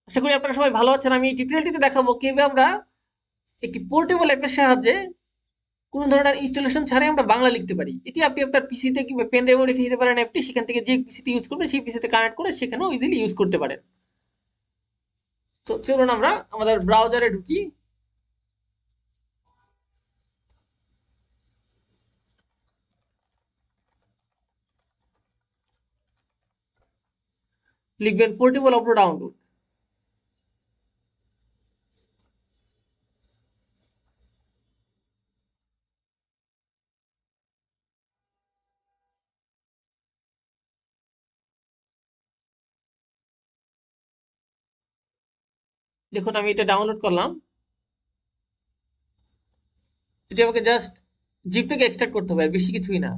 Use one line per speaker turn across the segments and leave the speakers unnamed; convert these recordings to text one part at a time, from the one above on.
আশা করি আপনারা সবাই ভালো আছেন। আমি এই টিউটোরিয়ালটিতে দেখাবো কিভাবে আমরা একটি পোর্টেবল অ্যাপের সাহায্যে কোনো ধরনের ইনস্টলেশন ছাড়াই আমরা বাংলা লিখতে পারি। এটি আপনি আপনার পিসিতে কিংবা পেন ড্রাইভেও রেখে দিতে পারেন অ্যাপটি, সেখান থেকে যে পিসিতে ইউজ করবেন সেই পিসিতে কানেক্ট করে সেখানেও ইজিলি ইউজ করতে পারেন। তো চলুন আমরা আমাদের ব্রাউজারে ঢুকি। লিখবেন পোর্টেবল অটো ডাউনলোড। দেখুন আমি এটা ডাউনলোড করলাম। এটি আমাকে জাস্ট জিপ থেকে এক্সট্রাক্ট করতে হবে, আর বেশি কিছুই না।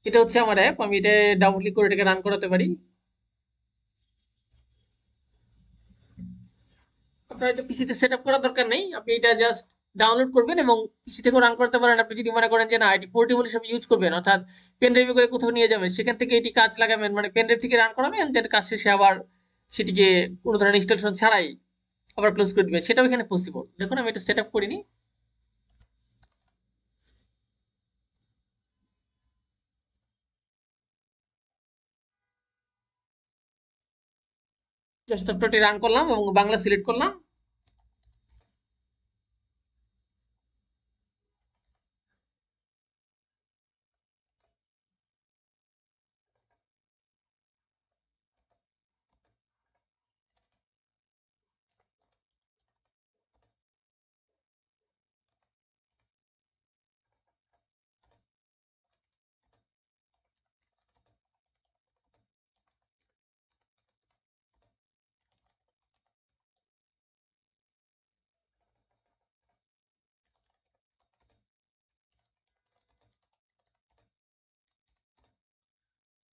এটা হচ্ছে আমার অ্যাপ, আমি এটা ডাবল ক্লিক করে এটাকে রান করাতে পারি। আপনার এটা পিসিতে সেট আপ করার দরকার নেই, আপনি এটা জাস্ট ডাউনলোড করবেন এবং পিসি থেকেও রান করতে পারেন। আপনি যদি মনে করেন যে না এটি পোর্টেবল হিসেবে ইউজ করবেন, অর্থাৎ পেন ড্রাইভে করে কোথাও নিয়ে যাবেন, সেখান থেকে এটি কাজ লাগাবেন, মানে পেন ড্রাইভ থেকে রান করাবেন, দেন কাজ শেষে আবার সেটিকে কোনো ধরনের ইনস্টলেশন ছাড়াই আবার ক্লোজ করে দিবেন, সেটাও এখানে পসিবল। দেখুন আমি এটা সেট আপ করিনি। জাস্ট সফটওয়্যারটি রান করলাম এবং বাংলা সিলেক্ট করলাম।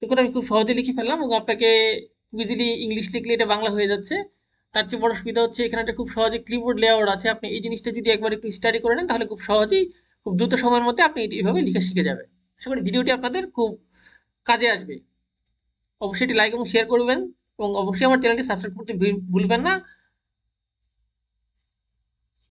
দেখুন আমি খুব সহজে লিখে ফেললাম এবং আপনাকে খুব ইজিলি ইংলিশ লিখলে এটা বাংলা হয়ে যাচ্ছে। তার চেয়ে বড় সুবিধা হচ্ছে এখানে একটা খুব সহজে কিবোর্ড লেআউট আছে, আপনি এই জিনিসটা যদি একবার একটু স্টাডি করে নেন তাহলে খুব সহজেই খুব দ্রুত সময়ের মধ্যে আপনি এইভাবে লিখে শিখে যাবেন। আশা করি ভিডিওটি আপনাদের খুব কাজে আসবে। অবশ্যই এটি লাইক এবং শেয়ার করবেন এবং অবশ্যই আমার চ্যানেলটি সাবস্ক্রাইব করতে ভুলবেন না।